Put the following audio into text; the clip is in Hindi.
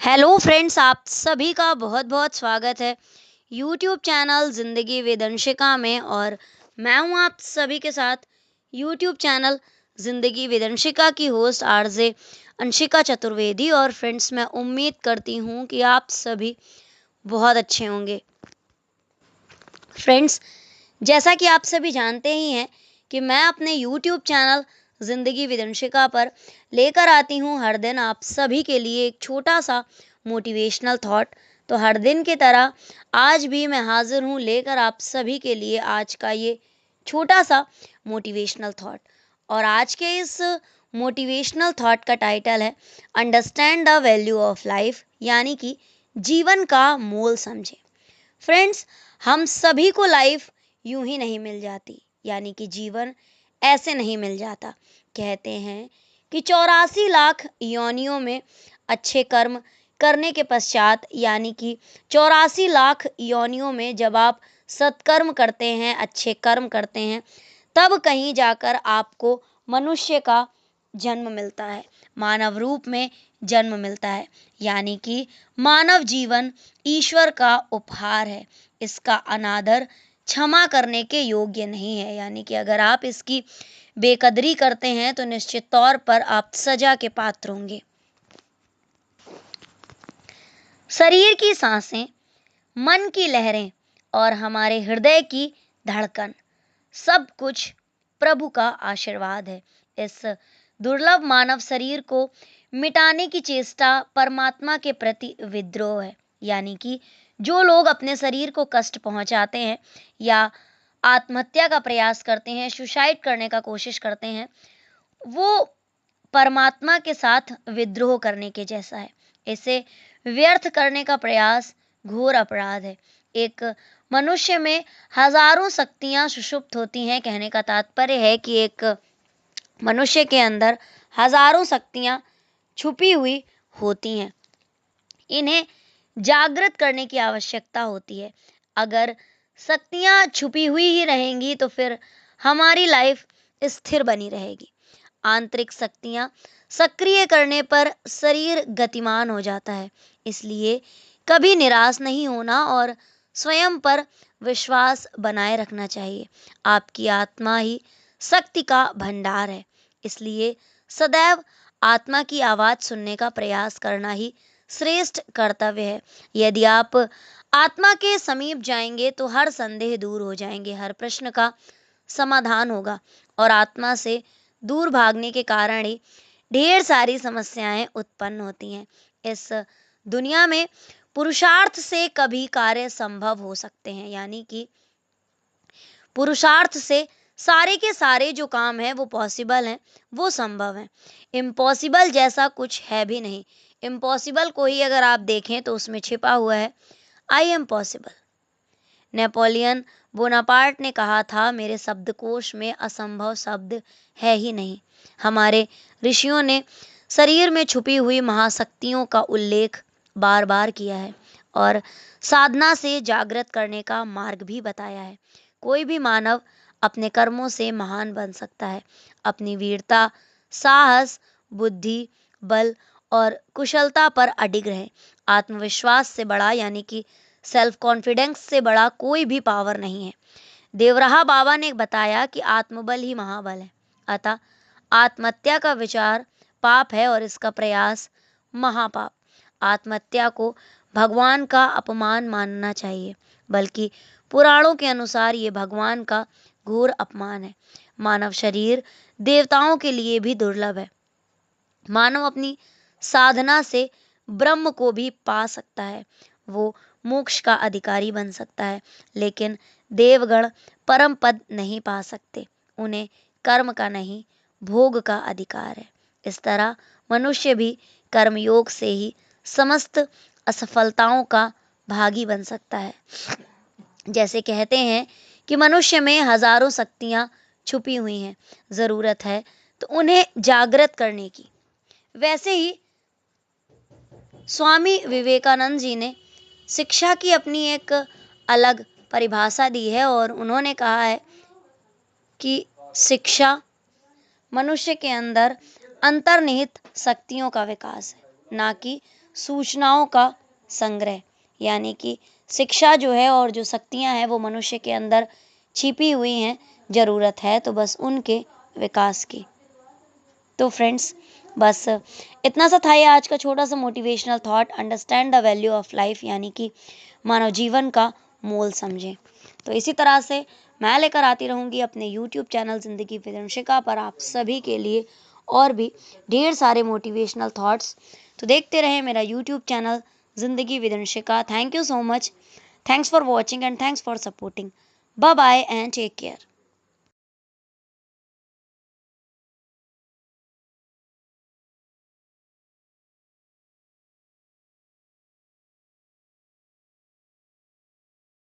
हेलो फ्रेंड्स, आप सभी का बहुत बहुत स्वागत है यूट्यूब चैनल ज़िंदगी विद अंशिका में। और मैं हूं आप सभी के साथ यूट्यूब चैनल ज़िंदगी विद अंशिका की होस्ट आरजे अंशिका चतुर्वेदी। और फ्रेंड्स, मैं उम्मीद करती हूं कि आप सभी बहुत अच्छे होंगे। फ्रेंड्स, जैसा कि आप सभी जानते ही हैं कि मैं अपने यूट्यूब चैनल ज़िंदगी विदंशिका पर लेकर आती हूँ हर दिन आप सभी के लिए एक छोटा सा मोटिवेशनल थॉट। तो हर दिन की तरह आज भी मैं हाजिर हूँ लेकर आप सभी के लिए आज का ये छोटा सा मोटिवेशनल थॉट। और आज के इस मोटिवेशनल थॉट का टाइटल है understand the value of life, यानी कि जीवन का मोल समझें। फ्रेंड्स, हम सभी को लाइफ यूं ही नहीं मिल जाती, यानी कि जीवन ऐसे नहीं मिल जाता। कहते हैं कि 84 लाख योनियों में अच्छे कर्म करने के पश्चात, यानी कि 84 लाख योनियों में जब आप सत्कर्म करते हैं, अच्छे कर्म करते हैं, तब कहीं जाकर आपको मनुष्य का जन्म मिलता है, मानव रूप में जन्म मिलता है। यानी कि मानव जीवन ईश्वर का उपहार है, इसका अनादर क्षमा करने के योग्य नहीं है। यानी कि अगर आप इसकी बेकदरी करते हैं तो निश्चित तौर पर आप सजा के पात्र होंगे। शरीर की सांसें, मन की लहरें और हमारे हृदय की धड़कन, सब कुछ प्रभु का आशीर्वाद है। इस दुर्लभ मानव शरीर को मिटाने की चेष्टा परमात्मा के प्रति विद्रोह है। यानी कि जो लोग अपने शरीर को कष्ट पहुंचाते हैं या आत्महत्या का प्रयास करते हैं, सुसाइड करने का कोशिश करते हैं, वो परमात्मा के साथ विद्रोह करने के जैसा है। इसे व्यर्थ करने का प्रयास घोर अपराध है। एक मनुष्य में हजारों शक्तियां सुषुप्त होती हैं। कहने का तात्पर्य है कि एक मनुष्य के अंदर हजारों शक्तियां छुपी हुई होती हैं, इन्हें जागृत करने की आवश्यकता होती है। अगर शक्तियां छुपी हुई ही रहेंगी तो फिर हमारी लाइफ स्थिर बनी रहेगी। आंतरिक शक्तियां सक्रिय करने पर शरीर गतिमान हो जाता है। इसलिए कभी निराश नहीं होना और स्वयं पर विश्वास बनाए रखना चाहिए। आपकी आत्मा ही शक्ति का भंडार है, इसलिए सदैव आत्मा की आवाज सुनने का प्रयास करना ही श्रेष्ठ कर्तव्य है। यदि आप आत्मा के समीप जाएंगे तो हर संदेह दूर हो जाएंगे, हर प्रश्न का समाधान होगा और आत्मा से दूर भागने के कारण ही ढेर सारी समस्याएं उत्पन्न होती हैं। इस दुनिया में पुरुषार्थ से कभी कार्य संभव हो सकते हैं, यानी कि पुरुषार्थ से सारे के सारे जो काम है वो पॉसिबल हैं, वो संभव हैं। इम्पॉसिबल जैसा कुछ है भी नहीं। इम्पॉसिबल को ही अगर आप देखें तो उसमें छिपा हुआ है I am possible. Napoleon Bonaparte ने कहा था, मेरे शब्दकोश में असंभव शब्द है ही नहीं। हमारे ऋषियों ने शरीर में छुपी हुई महाशक्तियों का उल्लेख बार बार किया है और साधना से जागृत करने का मार्ग भी बताया है। कोई भी मानव अपने कर्मों से महान बन सकता है। अपनी वीरता, साहस, बुद्धि, बल और कुशलता पर अडिग रहें। आत्मविश्वास से बड़ा, यानी कि सेल्फ कॉन्फिडेंस से बड़ा कोई भी पावर नहीं है। देवराहा बाबा ने बताया कि आत्मबल ही महाबल है। अतः आत्महत्या का विचार पाप है और इसका प्रयास महापाप। आत्महत्या को भगवान का अपमान मानना चाहिए, बल्कि पुराणों के अनुसार ये भगवान का घोर अपमान है। मानव शरीर देवताओं के लिए भी दुर्लभ है। मानव अपनी साधना से ब्रह्म को भी पा सकता है, वो मोक्ष का अधिकारी बन सकता है, लेकिन देवगण परम पद नहीं पा सकते। उन्हें कर्म का नहीं, भोग का अधिकार है। इस तरह मनुष्य भी कर्मयोग से ही समस्त असफलताओं का भागी बन सकता है। जैसे कहते हैं कि मनुष्य में हजारों शक्तियां छुपी हुई हैं, जरूरत है तो उन्हें जागृत करने की। वैसे ही स्वामी विवेकानंद जी ने शिक्षा की अपनी एक अलग परिभाषा दी है और उन्होंने कहा है कि शिक्षा मनुष्य के अंदर अंतर्निहित शक्तियों का विकास है, ना कि सूचनाओं का संग्रह, यानी कि शिक्षा जो है और जो शक्तियाँ हैं वो मनुष्य के अंदर छिपी हुई हैं, ज़रूरत है तो बस उनके विकास की। तो फ्रेंड्स, बस इतना सा था ये आज का छोटा सा motivational thought. Understand the value of life, यानी कि मानव जीवन का मोल समझें। तो इसी तरह से मैं लेकर आती रहूँगी अपने यूट्यूब चैनल ज़िंदगी विदंशिका पर आप सभी के लिए और भी ढेर सारे मोटिवेशनल थॉट्स। तो देखते रहें मेरा YouTube channel Zindagi Vidanshika. Thank you so much. Thanks for watching and thanks for supporting. Bye bye and take care.